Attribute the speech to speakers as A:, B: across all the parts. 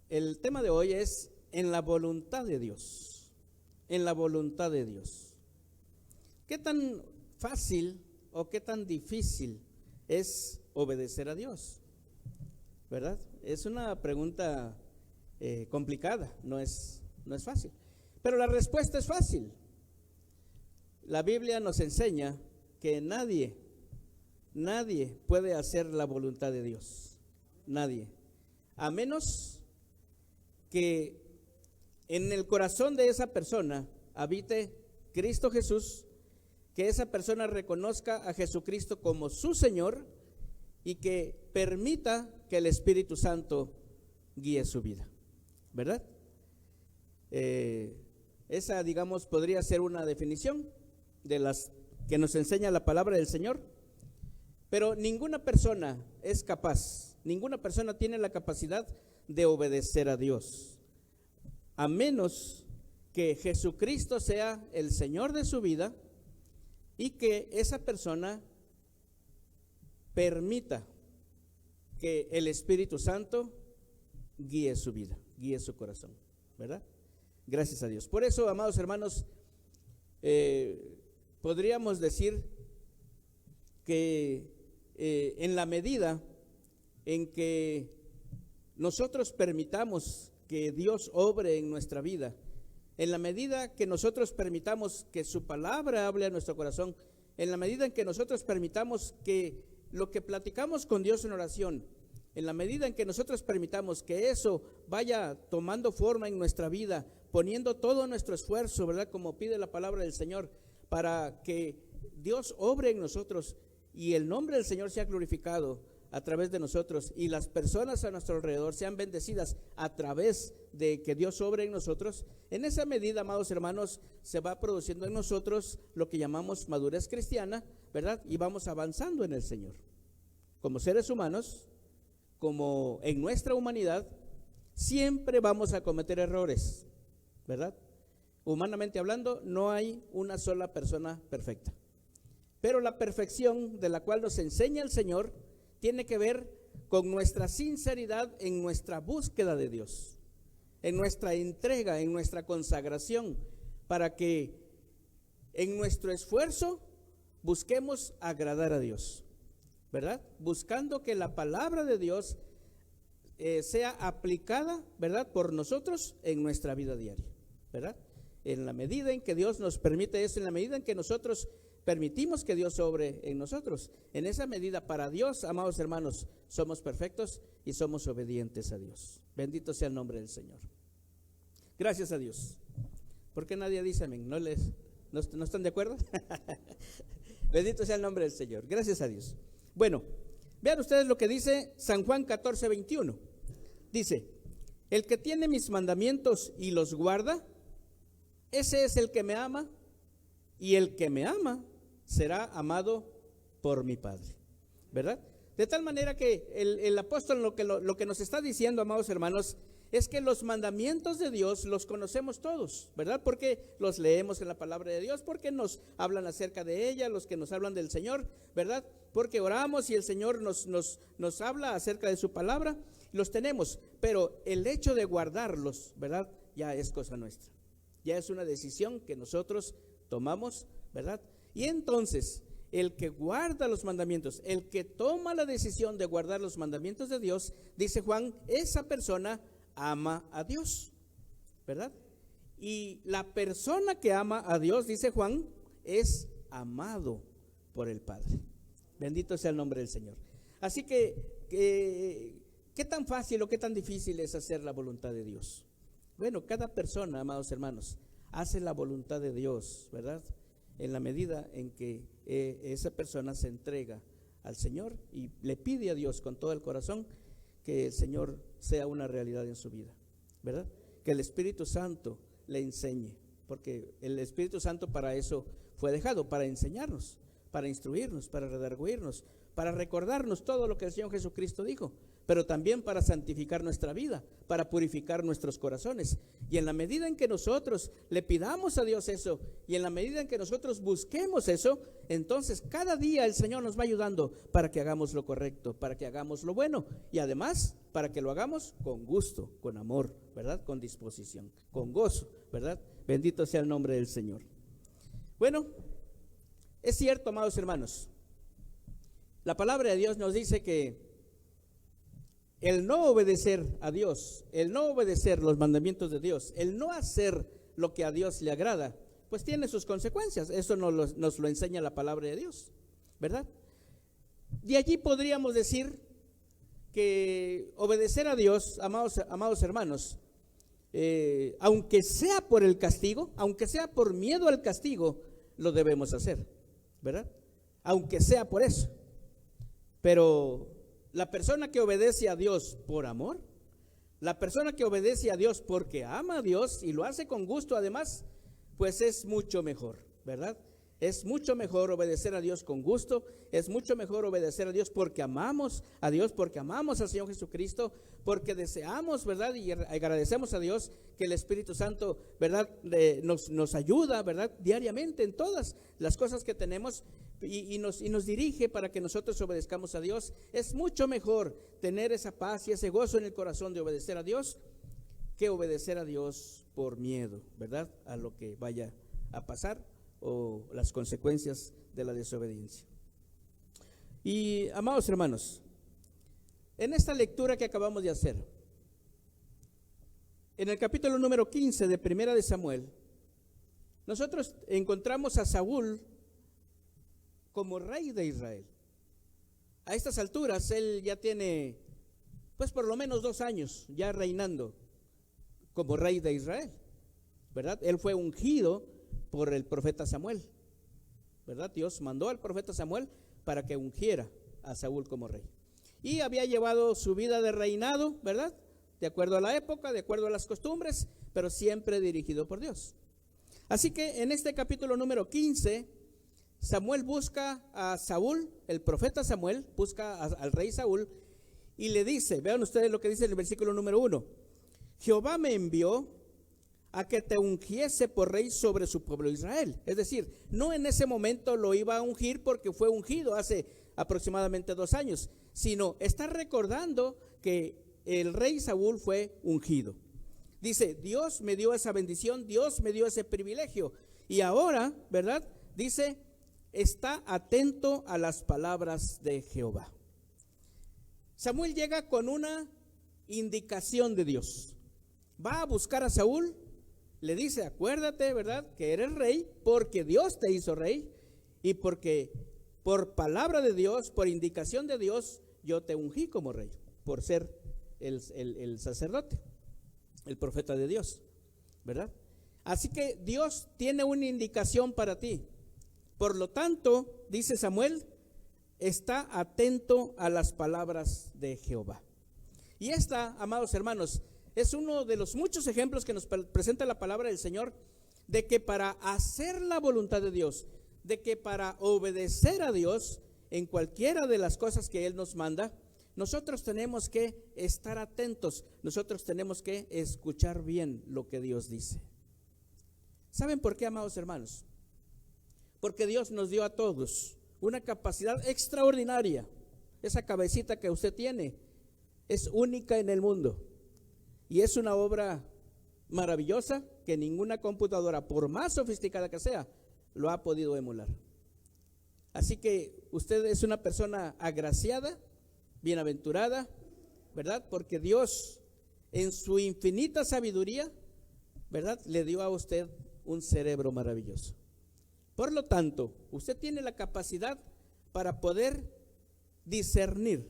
A: El tema de hoy es en la voluntad de Dios. En la voluntad de Dios. ¿Qué tan fácil o qué tan difícil es obedecer a Dios? ¿Verdad? Es una pregunta complicada, no es fácil. Pero la respuesta es fácil. La Biblia nos enseña que nadie puede hacer la voluntad de Dios. Nadie. A menos que en el corazón de esa persona habite Cristo Jesús, que esa persona reconozca a Jesucristo como su Señor y que permita que el Espíritu Santo guíe su vida, ¿verdad? Esa, digamos, podría ser una definición de las que nos enseña la palabra del Señor, pero ninguna persona es capaz, ninguna persona tiene la capacidad de obedecer a Dios, a menos que Jesucristo sea el Señor de su vida y que esa persona permita que el Espíritu Santo guíe su vida, guíe su corazón, ¿verdad? Gracias a Dios. Por eso, amados hermanos, podríamos decir que en la medida en que nosotros permitamos que Dios obre en nuestra vida, en la medida que nosotros permitamos que su palabra hable a nuestro corazón, en la medida en que nosotros permitamos que lo que platicamos con Dios en oración, en la medida en que nosotros permitamos que eso vaya tomando forma en nuestra vida, poniendo todo nuestro esfuerzo, ¿verdad? Como pide la palabra del Señor, para que Dios obre en nosotros y el nombre del Señor sea glorificado a través de nosotros y las personas a nuestro alrededor sean bendecidas a través de que Dios obre en nosotros. En esa medida, amados hermanos, se va produciendo en nosotros lo que llamamos madurez cristiana, ¿verdad? Y vamos avanzando en el Señor. Como seres humanos, como en nuestra humanidad, siempre vamos a cometer errores, ¿verdad? Humanamente hablando, no hay una sola persona perfecta. Pero la perfección de la cual nos enseña el Señor tiene que ver con nuestra sinceridad en nuestra búsqueda de Dios, en nuestra entrega, en nuestra consagración, para que en nuestro esfuerzo busquemos agradar a Dios, ¿verdad? Buscando que la palabra de Dios sea aplicada, ¿verdad? Por nosotros en nuestra vida diaria, ¿verdad? En la medida en que Dios nos permite eso, en la medida en que nosotros permitimos que Dios obre en nosotros, en esa medida para Dios, amados hermanos, somos perfectos y somos obedientes a Dios. Bendito sea el nombre del Señor. Gracias a Dios. ¿Por qué nadie dice amén? ¿No están de acuerdo? Bendito sea el nombre del Señor. Gracias a Dios. Bueno, vean ustedes lo que dice San Juan 14:21. Dice: el que tiene mis mandamientos y los guarda, ese es el que me ama, y el que me ama será amado por mi Padre, ¿verdad? De tal manera que el apóstol lo que nos está diciendo, amados hermanos, es que los mandamientos de Dios los conocemos todos, ¿verdad? Porque los leemos en la palabra de Dios, porque nos hablan acerca de ella, los que nos hablan del Señor, ¿verdad? Porque oramos y el Señor nos habla acerca de su palabra, los tenemos, pero el hecho de guardarlos, ¿verdad? Ya es cosa nuestra, ya es una decisión que nosotros tomamos, ¿verdad? Y entonces, el que guarda los mandamientos, el que toma la decisión de guardar los mandamientos de Dios, dice Juan, esa persona ama a Dios, ¿verdad? Y la persona que ama a Dios, dice Juan, es amado por el Padre. Bendito sea el nombre del Señor. Así que, ¿qué tan fácil o qué tan difícil es hacer la voluntad de Dios? Bueno, cada persona, amados hermanos, hace la voluntad de Dios, ¿verdad? En la medida en que esa persona se entrega al Señor y le pide a Dios con todo el corazón que el Señor sea una realidad en su vida, ¿verdad? Que el Espíritu Santo le enseñe, porque el Espíritu Santo para eso fue dejado, para enseñarnos, para instruirnos, para redarguirnos, para recordarnos todo lo que el Señor Jesucristo dijo, pero también para santificar nuestra vida, para purificar nuestros corazones. Y en la medida en que nosotros le pidamos a Dios eso, y en la medida en que nosotros busquemos eso, entonces cada día el Señor nos va ayudando para que hagamos lo correcto, para que hagamos lo bueno, y además para que lo hagamos con gusto, con amor, ¿verdad? Con disposición, con gozo, ¿verdad? Bendito sea el nombre del Señor. Bueno, es cierto, amados hermanos, la palabra de Dios nos dice que el no obedecer a Dios, el no obedecer los mandamientos de Dios, el no hacer lo que a Dios le agrada, pues tiene sus consecuencias. Eso nos lo enseña la palabra de Dios, ¿verdad? De allí podríamos decir que obedecer a Dios, amados hermanos, aunque sea por el castigo, aunque sea por miedo al castigo, lo debemos hacer, ¿verdad? Aunque sea por eso. Pero la persona que obedece a Dios por amor, la persona que obedece a Dios porque ama a Dios y lo hace con gusto además, pues es mucho mejor, ¿verdad? Es mucho mejor obedecer a Dios con gusto, es mucho mejor obedecer a Dios porque amamos a Dios, porque amamos al Señor Jesucristo, porque deseamos, ¿verdad? Y agradecemos a Dios que el Espíritu Santo, ¿verdad? Nos ayuda, ¿verdad? Diariamente en todas las cosas que tenemos y nos dirige para que nosotros obedezcamos a Dios. Es mucho mejor tener esa paz y ese gozo en el corazón de obedecer a Dios que obedecer a Dios por miedo, ¿verdad? A lo que vaya a pasar o las consecuencias de la desobediencia. Y amados hermanos, en esta lectura que acabamos de hacer, en el capítulo número 15 de Primera de Samuel, nosotros encontramos a Saúl como rey de Israel. A estas alturas él ya tiene pues por lo menos 2 años ya reinando como rey de Israel, ¿verdad? Él fue ungido por el profeta Samuel, ¿verdad? Dios mandó al profeta Samuel para que ungiera a Saúl como rey. Y había llevado su vida de reinado, ¿verdad? De acuerdo a la época, de acuerdo a las costumbres, pero siempre dirigido por Dios. Así que en este capítulo número 15, Samuel busca a Saúl, el profeta Samuel busca al rey Saúl y le dice, vean ustedes lo que dice en el versículo número 1, Jehová me envió a que te ungiese por rey sobre su pueblo Israel. Es decir, no en ese momento lo iba a ungir porque fue ungido hace aproximadamente 2 años, sino está recordando que el rey Saúl fue ungido. Dice, Dios me dio esa bendición, Dios me dio ese privilegio. Y ahora, ¿verdad? Dice, está atento a las palabras de Jehová. Samuel llega con una indicación de Dios. Va a buscar a Saúl, le dice, acuérdate, ¿verdad? Que eres rey porque Dios te hizo rey y porque por palabra de Dios, por indicación de Dios, yo te ungí como rey, por ser el sacerdote, el profeta de Dios, ¿verdad? Así que Dios tiene una indicación para ti. Por lo tanto, dice Samuel, está atento a las palabras de Jehová. Y esta, amados hermanos, es uno de los muchos ejemplos que nos presenta la palabra del Señor, de que para hacer la voluntad de Dios, de que para obedecer a Dios en cualquiera de las cosas que Él nos manda, nosotros tenemos que estar atentos, nosotros tenemos que escuchar bien lo que Dios dice. ¿Saben por qué, amados hermanos? Porque Dios nos dio a todos una capacidad extraordinaria. Esa cabecita que usted tiene es única en el mundo y es una obra maravillosa que ninguna computadora, por más sofisticada que sea, lo ha podido emular. Así que usted es una persona agraciada, bienaventurada, ¿verdad? Porque Dios en su infinita sabiduría, ¿verdad? Le dio a usted un cerebro maravilloso. Por lo tanto, usted tiene la capacidad para poder discernir,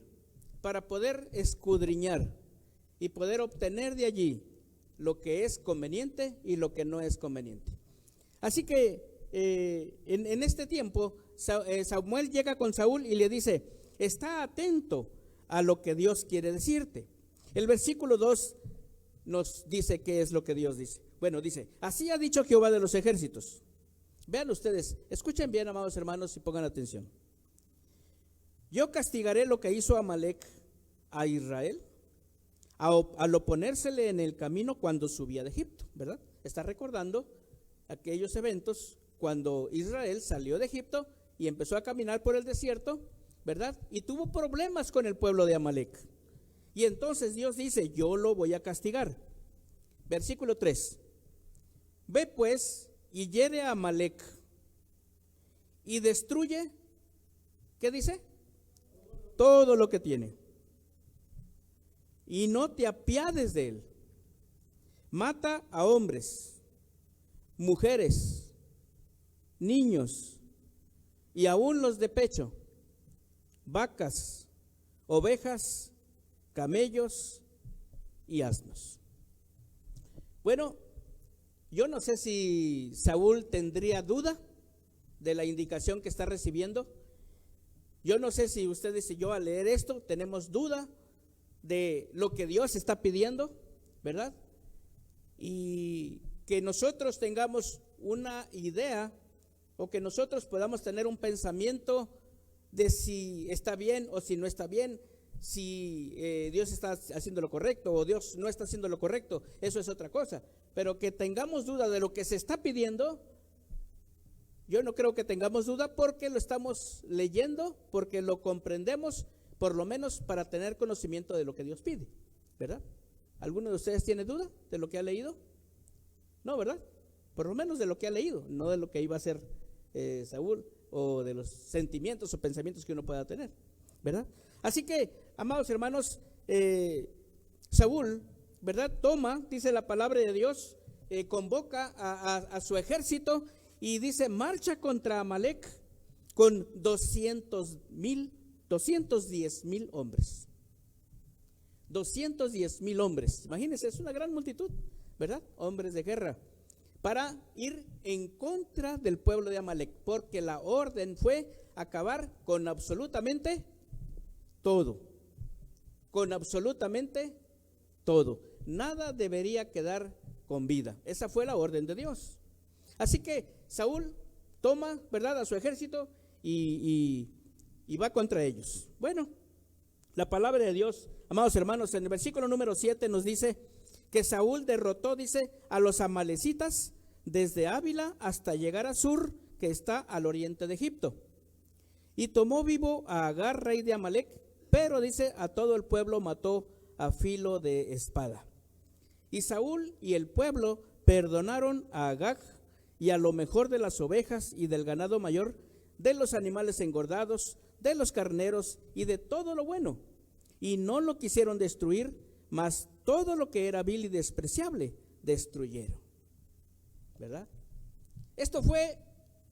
A: para poder escudriñar y poder obtener de allí lo que es conveniente y lo que no es conveniente. Así que en este tiempo Samuel llega con Saúl y le dice, está atento a lo que Dios quiere decirte. El versículo 2 nos dice qué es lo que Dios dice. Bueno, dice, así ha dicho Jehová de los ejércitos. Vean ustedes, escuchen bien, amados hermanos, y pongan atención. yo castigaré lo que hizo Amalec a Israel al oponérsele en el camino cuando subía de Egipto, ¿verdad? Está recordando aquellos eventos cuando Israel salió de Egipto y empezó a caminar por el desierto, ¿verdad? Y tuvo problemas con el pueblo de Amalec. Y entonces Dios dice, yo lo voy a castigar. Versículo 3. Ve pues y hiere a Amalec y destruye, ¿qué dice? Todo lo que tiene. Y no te apiades de él. Mata a hombres, mujeres, niños y aún los de pecho, vacas, ovejas, camellos y asnos. Bueno, yo no sé si Saúl tendría duda de la indicación que está recibiendo. Yo no sé si ustedes y yo al leer esto tenemos duda de lo que Dios está pidiendo, ¿verdad? Y que nosotros tengamos una idea o que nosotros podamos tener un pensamiento de si está bien o si no está bien, si Dios está haciendo lo correcto o Dios no está haciendo lo correcto, eso es otra cosa. Pero que tengamos duda de lo que se está pidiendo, yo no creo que tengamos duda porque lo estamos leyendo, porque lo comprendemos, por lo menos para tener conocimiento de lo que Dios pide, ¿verdad? ¿Alguno de ustedes tiene duda de lo que ha leído? No, ¿verdad? Por lo menos de lo que ha leído, no de lo que iba a hacer Saúl o de los sentimientos o pensamientos que uno pueda tener, ¿verdad? Así que, amados hermanos, Saúl, ¿verdad? Toma, dice la palabra de Dios, convoca a su ejército y dice, marcha contra Amalec con 210,000 hombres. 210,000 hombres, imagínense, es una gran multitud, ¿verdad? Hombres de guerra, para ir en contra del pueblo de Amalec, porque la orden fue acabar con absolutamente todo, con absolutamente todo. Nada debería quedar con vida. Esa fue la orden de Dios. Así que Saúl toma, ¿verdad?, a su ejército y va contra ellos. Bueno, la palabra de Dios, amados hermanos, en el versículo número 7 nos dice que Saúl derrotó, dice, a los amalecitas desde Ávila hasta llegar a Sur, que está al oriente de Egipto. Y tomó vivo a Agar, rey de Amalec, pero, dice, a todo el pueblo mató a filo de espada. Y Saúl y el pueblo perdonaron a Agag y a lo mejor de las ovejas y del ganado mayor, de los animales engordados, de los carneros y de todo lo bueno. Y no lo quisieron destruir, mas todo lo que era vil y despreciable destruyeron. ¿Verdad? Esto fue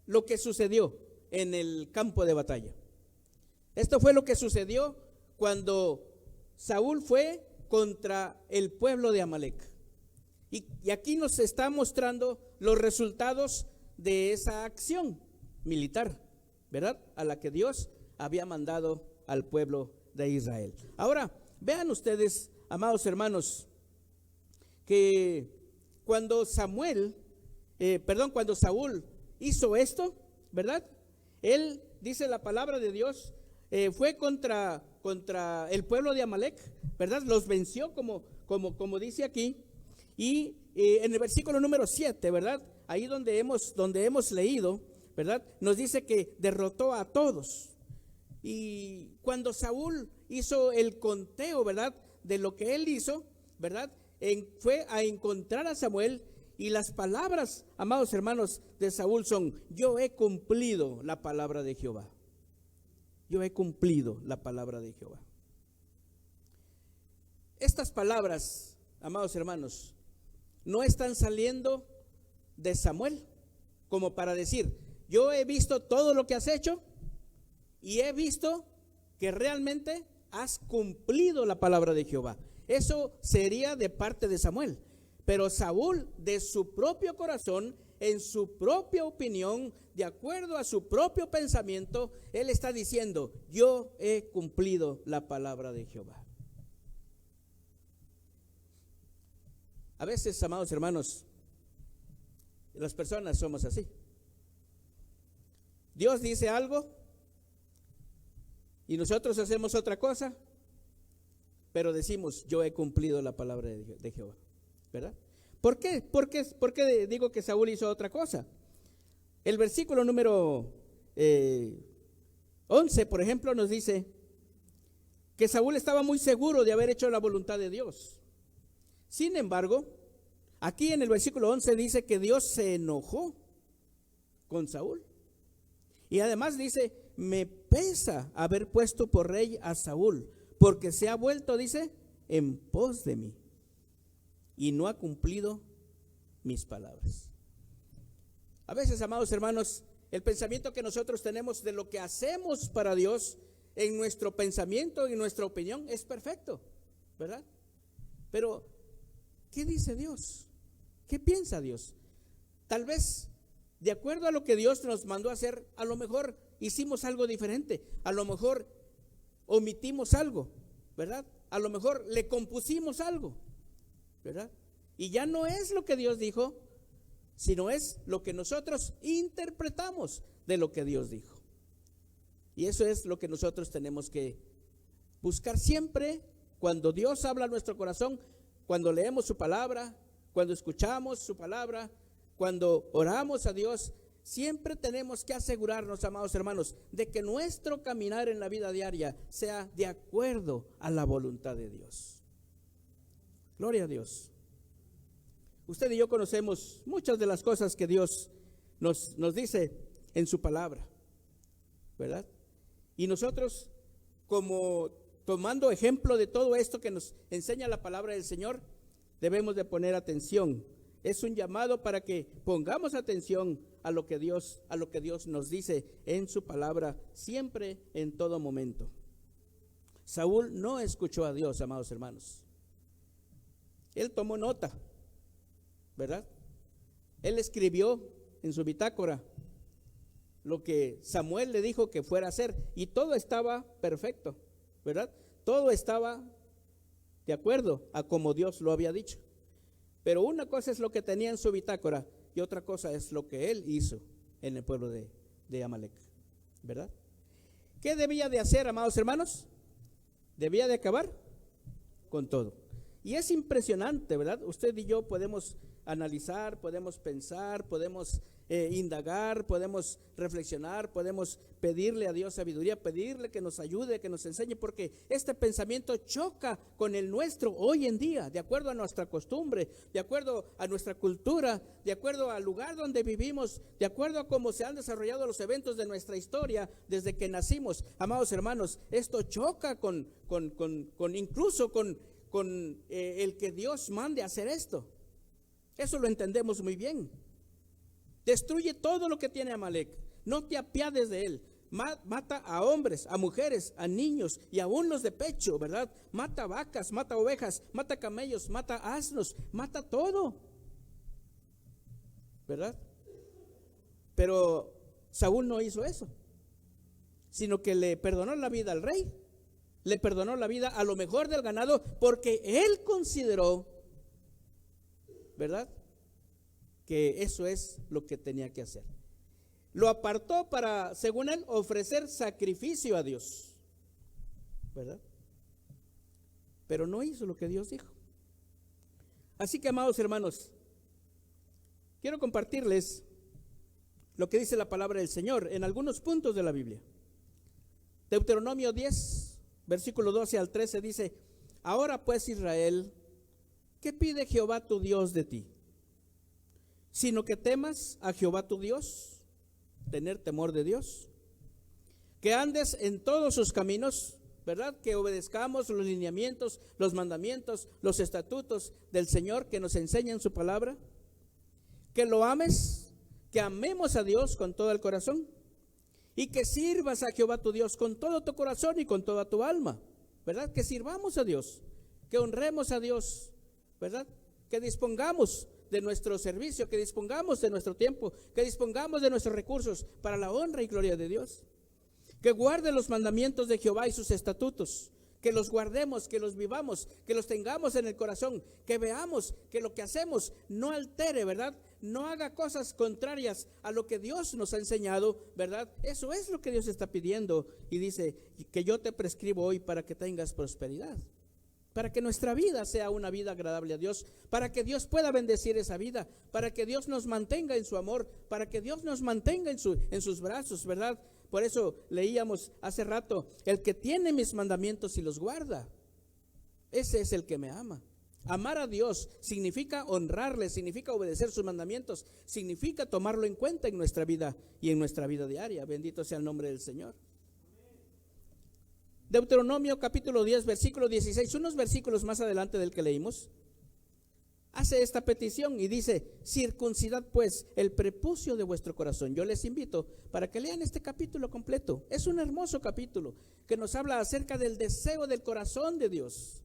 A: lo que sucedió en el campo de batalla. Esto fue lo que sucedió cuando Saúl fue contra el pueblo de Amalec. Y aquí nos está mostrando los resultados de esa acción militar, ¿verdad?, a la que Dios había mandado al pueblo de Israel. Ahora, vean ustedes, amados hermanos, que cuando cuando Saúl hizo esto, ¿verdad?, él, dice la palabra de Dios, fue contra el pueblo de Amalec, ¿verdad? Los venció como dice aquí. Y en el versículo número 7, ¿verdad?, ahí donde hemos leído, ¿verdad?, nos dice que derrotó a todos. Y cuando Saúl hizo el conteo, ¿verdad?, de lo que él hizo, ¿verdad?, fue a encontrar a Samuel, y las palabras, amados hermanos, de Saúl son: yo he cumplido la palabra de Jehová. Yo he cumplido la palabra de Jehová. Estas palabras, amados hermanos, no están saliendo de Samuel como para decir: yo he visto todo lo que has hecho y he visto que realmente has cumplido la palabra de Jehová. Eso sería de parte de Samuel. Pero Saúl, de su propio corazón, en su propia opinión, de acuerdo a su propio pensamiento, él está diciendo: yo he cumplido la palabra de Jehová. A veces, amados hermanos, las personas somos así. Dios dice algo Y nosotros hacemos otra cosa, pero decimos, yo he cumplido la palabra de Jehová, ¿verdad? ¿Por qué? ¿Por qué digo que Saúl hizo otra cosa? El versículo número 11, por ejemplo, nos dice que Saúl estaba muy seguro de haber hecho la voluntad de Dios. Sin embargo, aquí en el versículo 11 dice que Dios se enojó con Saúl. Y además dice, me pesa haber puesto por rey a Saúl, porque se ha vuelto, dice, en pos de mí y no ha cumplido mis palabras. A veces, amados hermanos, el pensamiento que nosotros tenemos de lo que hacemos para Dios, en nuestro pensamiento y nuestra opinión, es perfecto, ¿verdad? Pero, ¿qué dice Dios? ¿Qué piensa Dios? Tal vez, de acuerdo a lo que Dios nos mandó a hacer, a lo mejor hicimos algo diferente, a lo mejor omitimos algo, ¿verdad? A lo mejor le compusimos algo, ¿verdad? Y ya no es lo que Dios dijo, sino es lo que nosotros interpretamos de lo que Dios dijo. Y eso es lo que nosotros tenemos que buscar siempre cuando Dios habla a nuestro corazón, cuando leemos su palabra, cuando escuchamos su palabra, cuando oramos a Dios. Siempre tenemos que asegurarnos, amados hermanos, de que nuestro caminar en la vida diaria sea de acuerdo a la voluntad de Dios. Gloria a Dios. Usted y yo conocemos muchas de las cosas que Dios nos dice en su palabra, ¿verdad? Y nosotros, como tomando ejemplo de todo esto que nos enseña la palabra del Señor, debemos de poner atención. Es un llamado para que pongamos atención a lo que Dios nos dice en su palabra, siempre, en todo momento. Saúl no escuchó a Dios, amados hermanos. Él tomó nota, ¿verdad? Él escribió en su bitácora lo que Samuel le dijo que fuera a hacer, y todo estaba perfecto, ¿verdad? Todo estaba de acuerdo a como Dios lo había dicho. Pero una cosa es lo que tenía en su bitácora y otra cosa es lo que él hizo en el pueblo de Amalec, ¿verdad? ¿Qué debía de hacer, amados hermanos? Debía de acabar con todo. Y es impresionante, ¿verdad? Usted y yo podemos analizar, podemos pensar, podemos indagar, podemos reflexionar, podemos pedirle a Dios sabiduría, pedirle que nos ayude, que nos enseñe, porque este pensamiento choca con el nuestro hoy en día, de acuerdo a nuestra costumbre, de acuerdo a nuestra cultura, de acuerdo al lugar donde vivimos, de acuerdo a cómo se han desarrollado los eventos de nuestra historia desde que nacimos. Amados hermanos, esto choca incluso con el que Dios mande hacer esto. Eso lo entendemos muy bien. Destruye todo lo que tiene Amalec, no te apiades de él. Mata a hombres, a mujeres, a niños y aún los de pecho, ¿verdad? Mata vacas, mata ovejas, mata camellos, mata asnos, mata todo, ¿verdad? Pero Saúl no hizo eso, sino que le perdonó la vida al rey, le perdonó la vida a lo mejor del ganado, porque él consideró, ¿verdad?, que eso es lo que tenía que hacer. Lo apartó para, según él, ofrecer sacrificio a Dios, ¿verdad? Pero no hizo lo que Dios dijo. Así que, amados hermanos, quiero compartirles lo que dice la palabra del Señor en algunos puntos de la Biblia. Deuteronomio 10, versículo 12 al 13 dice: ahora pues, Israel, ¿qué pide Jehová tu Dios de ti? Sino que temas a Jehová tu Dios, tener temor de Dios, que andes en todos sus caminos, ¿verdad? Que obedezcamos los lineamientos, los mandamientos, los estatutos del Señor que nos enseña en su palabra, que lo ames, que amemos a Dios con todo el corazón y que sirvas a Jehová tu Dios con todo tu corazón y con toda tu alma, ¿verdad? Que sirvamos a Dios, que honremos a Dios, ¿verdad? Que dispongamos de nuestro servicio, que dispongamos de nuestro tiempo, que dispongamos de nuestros recursos para la honra y gloria de Dios, que guarde los mandamientos de Jehová y sus estatutos, que los guardemos, que los vivamos, que los tengamos en el corazón, que veamos que lo que hacemos no altere, ¿verdad? No haga cosas contrarias a lo que Dios nos ha enseñado, ¿verdad? Eso es lo que Dios está pidiendo y dice que yo te prescribo hoy para que tengas prosperidad. Para que nuestra vida sea una vida agradable a Dios, para que Dios pueda bendecir esa vida, para que Dios nos mantenga en su amor, para que Dios nos mantenga en sus brazos, ¿verdad? Por eso leíamos hace rato, el que tiene mis mandamientos y los guarda, ese es el que me ama. Amar a Dios significa honrarle, significa obedecer sus mandamientos, significa tomarlo en cuenta en nuestra vida y en nuestra vida diaria. Bendito sea el nombre del Señor. Deuteronomio capítulo 10, versículo 16, unos versículos más adelante del que leímos, hace esta petición y dice: circuncidad pues el prepucio de vuestro corazón. Yo les invito para que lean este capítulo completo. Es un hermoso capítulo que nos habla acerca del deseo del corazón de Dios.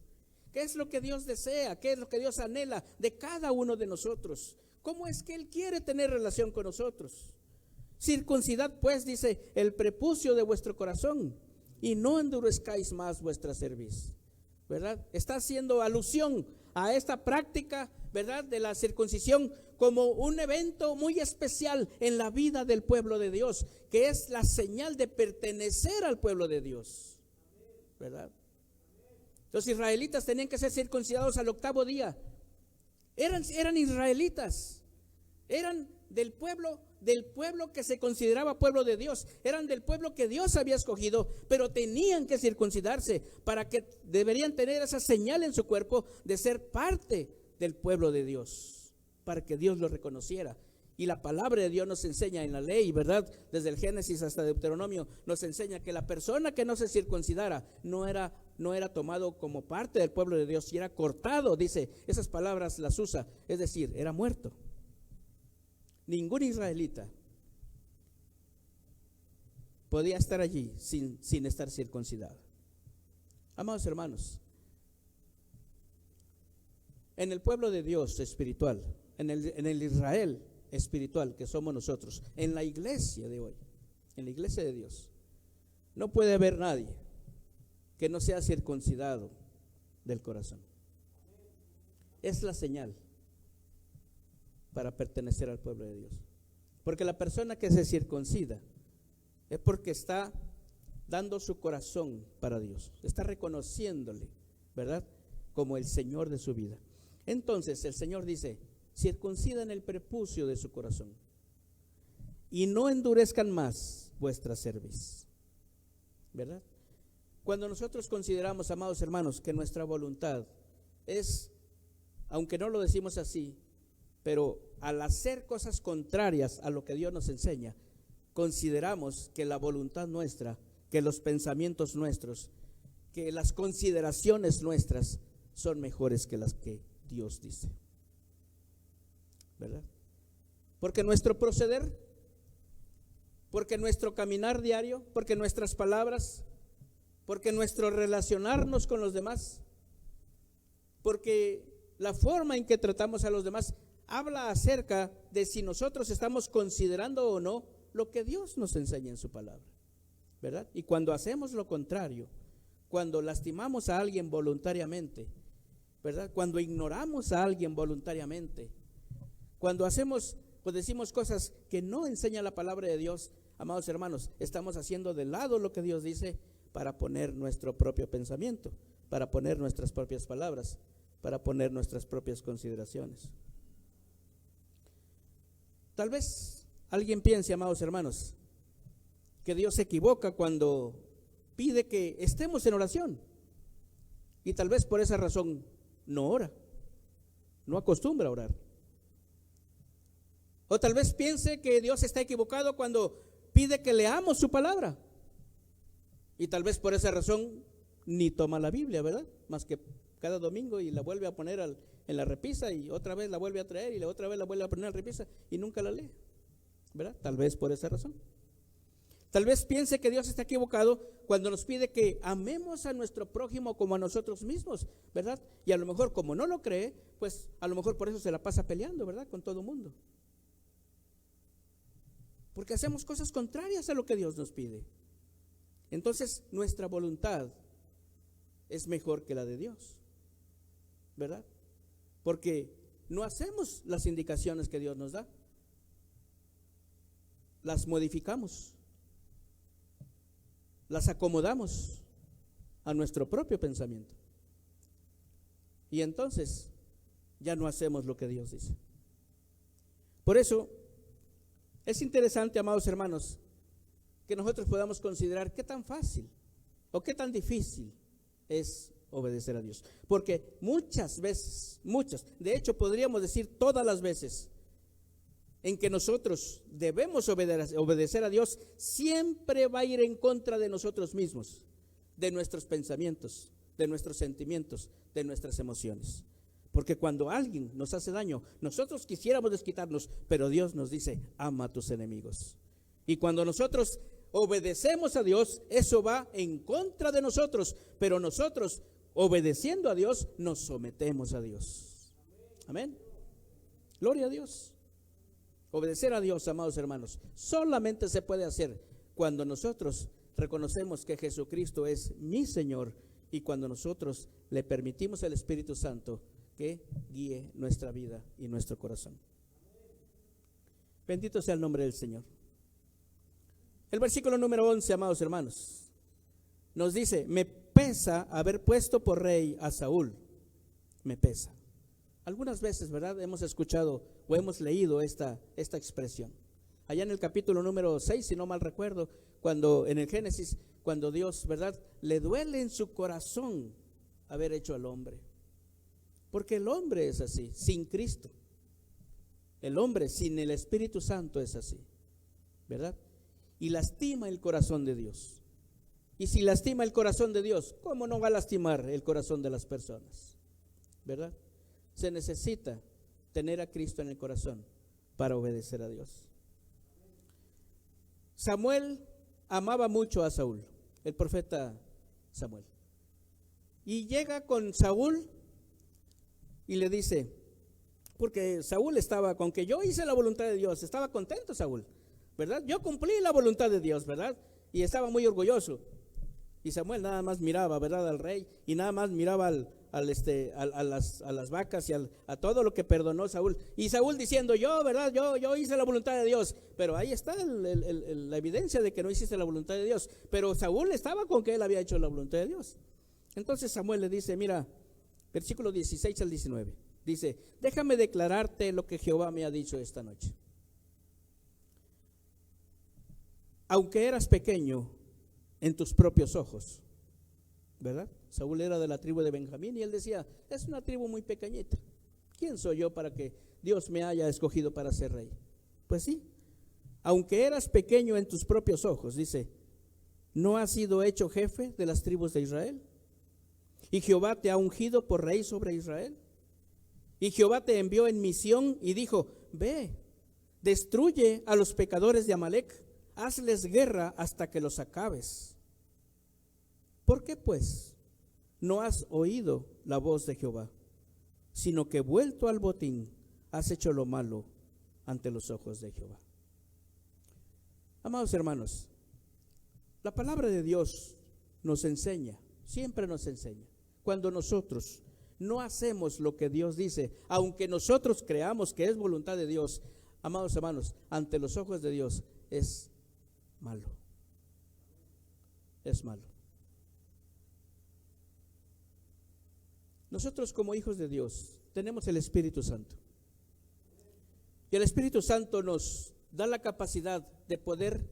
A: ¿Qué es lo que Dios desea? ¿Qué es lo que Dios anhela de cada uno de nosotros? ¿Cómo es que Él quiere tener relación con nosotros? Circuncidad pues, dice, el prepucio de vuestro corazón, y no endurezcáis más vuestra cerviz, ¿verdad? Está haciendo alusión a esta práctica, ¿verdad?, de la circuncisión como un evento muy especial en la vida del pueblo de Dios, que es la señal de pertenecer al pueblo de Dios, ¿verdad? Los israelitas tenían que ser circuncidados al 8º día. Eran israelitas, eran del pueblo que se consideraba pueblo de Dios, eran del pueblo que Dios había escogido, pero tenían que circuncidarse para que deberían tener esa señal en su cuerpo de ser parte del pueblo de Dios, para que Dios lo reconociera. Y la palabra de Dios nos enseña en la ley, ¿verdad? Desde el Génesis hasta Deuteronomio nos enseña que la persona que no se circuncidara no era tomado como parte del pueblo de Dios y era cortado, dice, esas palabras las usa, es decir, era muerto. Ningún israelita podía estar allí sin estar circuncidado. Amados hermanos, en el pueblo de Dios espiritual, en el Israel espiritual que somos nosotros, en la iglesia de hoy, en la iglesia de Dios, no puede haber nadie que no sea circuncidado del corazón. Es la señal para pertenecer al pueblo de Dios. Porque la persona que se circuncida es porque está dando su corazón para Dios, está reconociéndole, ¿verdad?, como el Señor de su vida. Entonces el Señor dice: circuncidan el prepucio de su corazón y no endurezcan más vuestra cerviz, ¿verdad? Cuando nosotros consideramos, amados hermanos, que nuestra voluntad es, aunque no lo decimos así, pero al hacer cosas contrarias a lo que Dios nos enseña, consideramos que la voluntad nuestra, que los pensamientos nuestros, que las consideraciones nuestras son mejores que las que Dios dice, ¿verdad? Porque nuestro proceder, porque nuestro caminar diario, porque nuestras palabras, porque nuestro relacionarnos con los demás, porque la forma en que tratamos a los demás habla acerca de si nosotros estamos considerando o no lo que Dios nos enseña en su palabra, ¿verdad? Y cuando hacemos lo contrario, cuando lastimamos a alguien voluntariamente, ¿verdad?, cuando ignoramos a alguien voluntariamente, cuando hacemos o decimos cosas que no enseña la palabra de Dios, amados hermanos, estamos haciendo de lado lo que Dios dice para poner nuestro propio pensamiento, para poner nuestras propias palabras, para poner nuestras propias consideraciones. Tal vez alguien piense, amados hermanos, que Dios se equivoca cuando pide que estemos en oración, y tal vez por esa razón no ora, no acostumbra a orar. O tal vez piense que Dios está equivocado cuando pide que leamos su palabra, y tal vez por esa razón ni toma la Biblia, ¿verdad? Más que cada domingo y la vuelve a poner en la repisa y otra vez la vuelve a traer y la otra vez la vuelve a poner en la repisa y nunca la lee, ¿verdad? Tal vez por esa razón. Tal vez piense que Dios está equivocado cuando nos pide que amemos a nuestro prójimo como a nosotros mismos, ¿verdad? Y a lo mejor como no lo cree, pues a lo mejor por eso se la pasa peleando, ¿verdad?, con todo el mundo. Porque hacemos cosas contrarias a lo que Dios nos pide. Entonces nuestra voluntad es mejor que la de Dios, ¿verdad? Porque no hacemos las indicaciones que Dios nos da, las modificamos, las acomodamos a nuestro propio pensamiento. Y entonces ya no hacemos lo que Dios dice. Por eso es interesante, amados hermanos, que nosotros podamos considerar qué tan fácil o qué tan difícil es obedecer a Dios. Porque muchas veces, de hecho podríamos decir todas las veces en que nosotros debemos obedecer a Dios, siempre va a ir en contra de nosotros mismos, de nuestros pensamientos, de nuestros sentimientos, de nuestras emociones. Porque cuando alguien nos hace daño, nosotros quisiéramos desquitarnos, pero Dios nos dice, ama a tus enemigos. Y cuando nosotros obedecemos a Dios, eso va en contra de nosotros, pero nosotros, obedeciendo a Dios, nos sometemos a Dios. Amén. Gloria a Dios. Obedecer a Dios, amados hermanos, solamente se puede hacer cuando nosotros reconocemos que Jesucristo es mi Señor y cuando nosotros le permitimos al Espíritu Santo que guíe nuestra vida y nuestro corazón. Bendito sea el nombre del Señor. El versículo número 11, amados hermanos, nos dice, me pesa haber puesto por rey a Saúl, me pesa. Algunas veces, ¿verdad?, hemos escuchado o hemos leído esta expresión. Allá en el capítulo número 6, si no mal recuerdo, cuando en el Génesis, cuando Dios, ¿verdad?, le duele en su corazón haber hecho al hombre. Porque el hombre es así, sin Cristo. El hombre sin el Espíritu Santo es así, ¿verdad? Y lastima el corazón de Dios. Y si lastima el corazón de Dios, ¿cómo no va a lastimar el corazón de las personas? ¿Verdad? Se necesita tener a Cristo en el corazón para obedecer a Dios. Samuel amaba mucho a Saúl, el profeta Samuel. Y llega con Saúl y le dice, porque Saúl estaba con que yo hice la voluntad de Dios, estaba contento Saúl, ¿verdad? Yo cumplí la voluntad de Dios, ¿verdad? Y estaba muy orgulloso. Y Samuel nada más miraba, ¿verdad?, al rey, y nada más miraba a las vacas y a todo lo que perdonó Saúl. Y Saúl diciendo, yo, ¿verdad?, yo hice la voluntad de Dios. Pero ahí está la evidencia de que no hiciste la voluntad de Dios. Pero Saúl estaba con que él había hecho la voluntad de Dios. Entonces Samuel le dice, mira, versículo 16 al 19, dice, déjame declararte lo que Jehová me ha dicho esta noche. Aunque eras pequeño en tus propios ojos, ¿verdad? Saúl era de la tribu de Benjamín y él decía, es una tribu muy pequeñita. ¿Quién soy yo para que Dios me haya escogido para ser rey? Pues sí, aunque eras pequeño en tus propios ojos, dice, ¿no has sido hecho jefe de las tribus de Israel? Y Jehová te ha ungido por rey sobre Israel. Y Jehová te envió en misión y dijo, ve, destruye a los pecadores de Amalec, hazles guerra hasta que los acabes. ¿Por qué pues no has oído la voz de Jehová, sino que vuelto al botín has hecho lo malo ante los ojos de Jehová? Amados hermanos, la palabra de Dios nos enseña, siempre nos enseña, cuando nosotros no hacemos lo que Dios dice, aunque nosotros creamos que es voluntad de Dios, amados hermanos, ante los ojos de Dios es malo. Es malo. Nosotros como hijos de Dios tenemos el Espíritu Santo. Y el Espíritu Santo nos da la capacidad de poder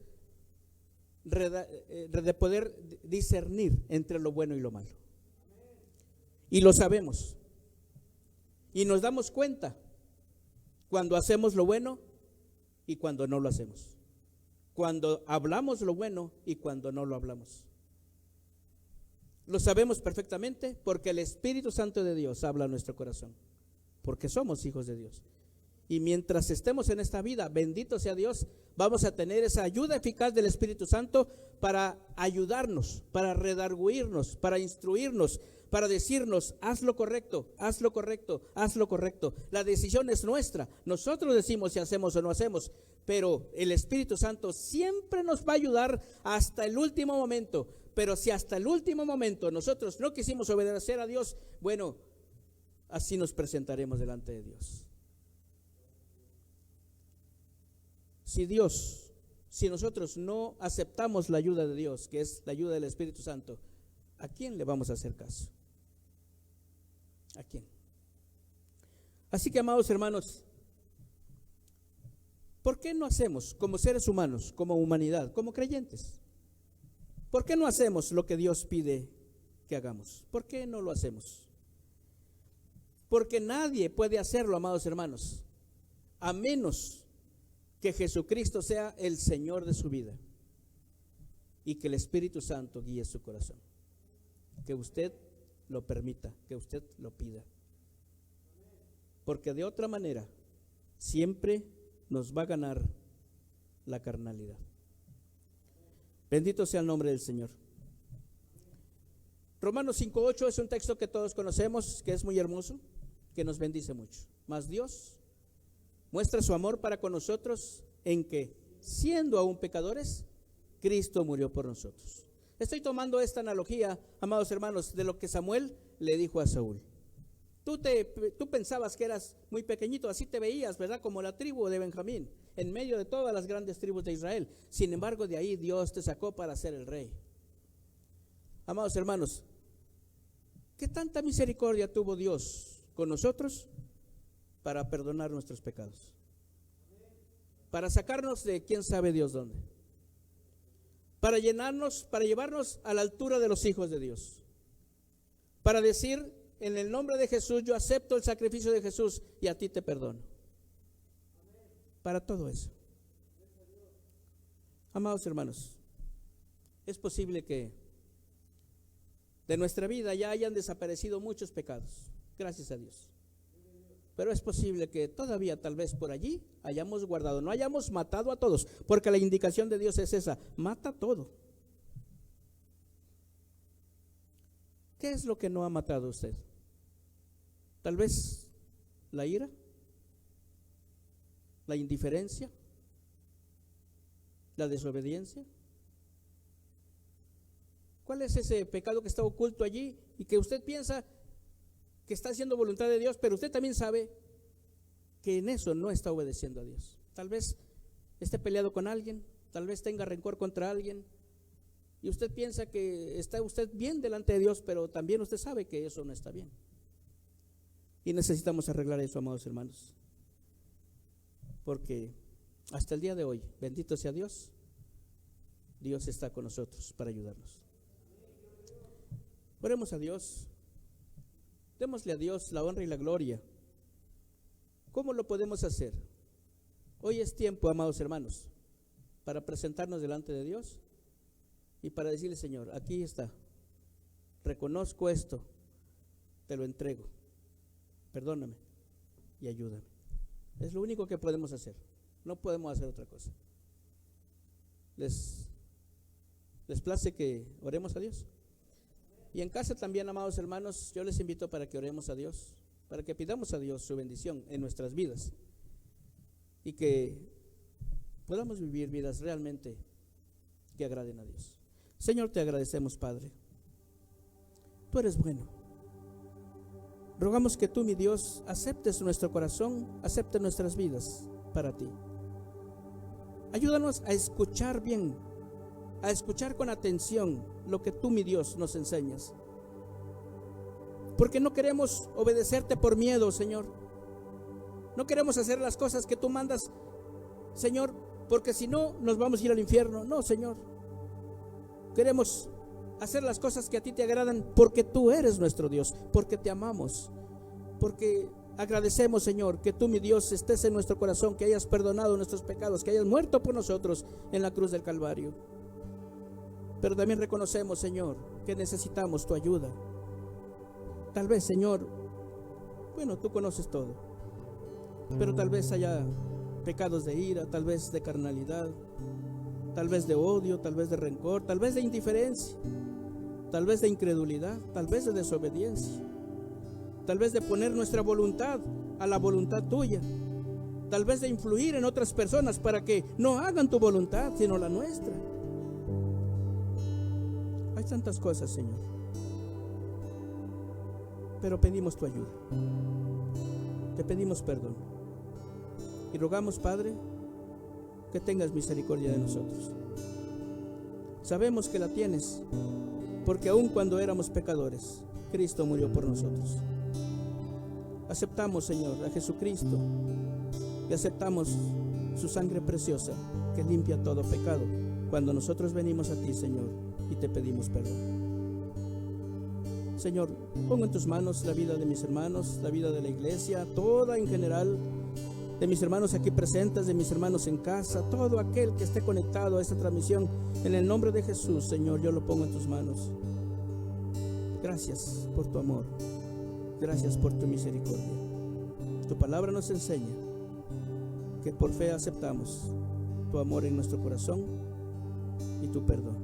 A: discernir entre lo bueno y lo malo. Y lo sabemos. Y nos damos cuenta cuando hacemos lo bueno y cuando no lo hacemos. Cuando hablamos lo bueno y cuando no lo hablamos. Lo sabemos perfectamente porque el Espíritu Santo de Dios habla a nuestro corazón. Porque somos hijos de Dios. Y mientras estemos en esta vida, bendito sea Dios, vamos a tener esa ayuda eficaz del Espíritu Santo para ayudarnos, para redarguirnos, para instruirnos, para decirnos, haz lo correcto, haz lo correcto, haz lo correcto. La decisión es nuestra. Nosotros decimos si hacemos o no hacemos, pero el Espíritu Santo siempre nos va a ayudar hasta el último momento Pero si hasta el último momento nosotros no quisimos obedecer a Dios, bueno, así nos presentaremos delante de Dios. Si nosotros no aceptamos la ayuda de Dios, que es la ayuda del Espíritu Santo, ¿a quién le vamos a hacer caso? ¿A quién? Así que, amados hermanos, ¿por qué no hacemos como seres humanos, como humanidad, como creyentes? ¿Por qué no hacemos lo que Dios pide que hagamos? ¿Por qué no lo hacemos? Porque nadie puede hacerlo, amados hermanos, a menos que Jesucristo sea el Señor de su vida y que el Espíritu Santo guíe su corazón. Que usted lo permita, que usted lo pida. Porque de otra manera siempre nos va a ganar la carnalidad. Bendito sea el nombre del Señor. Romanos 5:8 es un texto que todos conocemos, que es muy hermoso, que nos bendice mucho. Mas Dios muestra su amor para con nosotros en que, siendo aún pecadores, Cristo murió por nosotros. Estoy tomando esta analogía, amados hermanos, de lo que Samuel le dijo a Saúl. Tú pensabas que eras muy pequeñito, así te veías, ¿verdad? Como la tribu de Benjamín, en medio de todas las grandes tribus de Israel. Sin embargo, de ahí Dios te sacó para ser el rey. Amados hermanos, ¿qué tanta misericordia tuvo Dios con nosotros para perdonar nuestros pecados? Para sacarnos de quién sabe Dios dónde. Para llenarnos, para llevarnos a la altura de los hijos de Dios. Para decir: en el nombre de Jesús yo acepto el sacrificio de Jesús y a ti te perdono. Para todo eso. Amados hermanos, es posible que de nuestra vida ya hayan desaparecido muchos pecados, gracias a Dios. Pero es posible que todavía tal vez por allí hayamos guardado, no hayamos matado a todos, porque la indicación de Dios es esa: mata todo. ¿Qué es lo que no ha matado usted? Tal vez la ira, la indiferencia, la desobediencia. ¿Cuál es ese pecado que está oculto allí y que usted piensa que está haciendo voluntad de Dios, pero usted también sabe que en eso no está obedeciendo a Dios? Tal vez esté peleado con alguien, tal vez tenga rencor contra alguien, y usted piensa que está usted bien delante de Dios, pero también usted sabe que eso no está bien. Y necesitamos arreglar eso, amados hermanos, porque hasta el día de hoy, bendito sea Dios, Dios está con nosotros para ayudarnos. Oremos a Dios, démosle a Dios la honra y la gloria. ¿Cómo lo podemos hacer? Hoy es tiempo, amados hermanos, para presentarnos delante de Dios y para decirle: Señor, aquí está, reconozco esto, te lo entrego, perdóname y ayúdame. Es lo único que podemos hacer, no podemos hacer otra cosa. ¿Les place que oremos a Dios? Y en casa también, amados hermanos, yo les invito para que oremos a Dios, para que pidamos a Dios su bendición en nuestras vidas y que podamos vivir vidas realmente que agraden a Dios. Señor, te agradecemos, Padre. Tú eres bueno. Rogamos que tú, mi Dios, aceptes nuestro corazón, aceptes nuestras vidas para ti. Ayúdanos a escuchar bien, a escuchar con atención lo que tú, mi Dios, nos enseñas. Porque no queremos obedecerte por miedo, Señor. No queremos hacer las cosas que tú mandas, Señor, porque si no nos vamos a ir al infierno. No, Señor. Queremos hacer las cosas que a ti te agradan porque tú eres nuestro Dios, porque te amamos, porque agradecemos, Señor, que tú, mi Dios, estés en nuestro corazón, que hayas perdonado nuestros pecados, que hayas muerto por nosotros en la cruz del Calvario. Pero también reconocemos, Señor, que necesitamos tu ayuda. Tal vez, Señor, bueno, tú conoces todo, pero tal vez haya pecados de ira, tal vez de carnalidad, tal vez de odio, tal vez de rencor, tal vez de indiferencia, tal vez de incredulidad, tal vez de desobediencia, tal vez de poner nuestra voluntad a la voluntad tuya, tal vez de influir en otras personas para que no hagan tu voluntad, sino la nuestra. Hay tantas cosas, Señor, pero pedimos tu ayuda. Te pedimos perdón y rogamos, Padre, que tengas misericordia de nosotros. Sabemos que la tienes, porque aun cuando éramos pecadores, Cristo murió por nosotros. Aceptamos, Señor, a Jesucristo y aceptamos su sangre preciosa que limpia todo pecado cuando nosotros venimos a ti, Señor, y te pedimos perdón. Señor, pongo en tus manos la vida de mis hermanos, la vida de la iglesia, toda en general, de mis hermanos aquí presentes, de mis hermanos en casa, todo aquel que esté conectado a esta transmisión. En el nombre de Jesús, Señor, yo lo pongo en tus manos. Gracias por tu amor, gracias por tu misericordia. Tu palabra nos enseña que por fe aceptamos tu amor en nuestro corazón y tu perdón.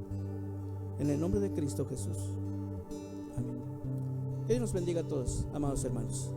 A: En el nombre de Cristo Jesús. Amén. Que Dios nos bendiga a todos, amados hermanos.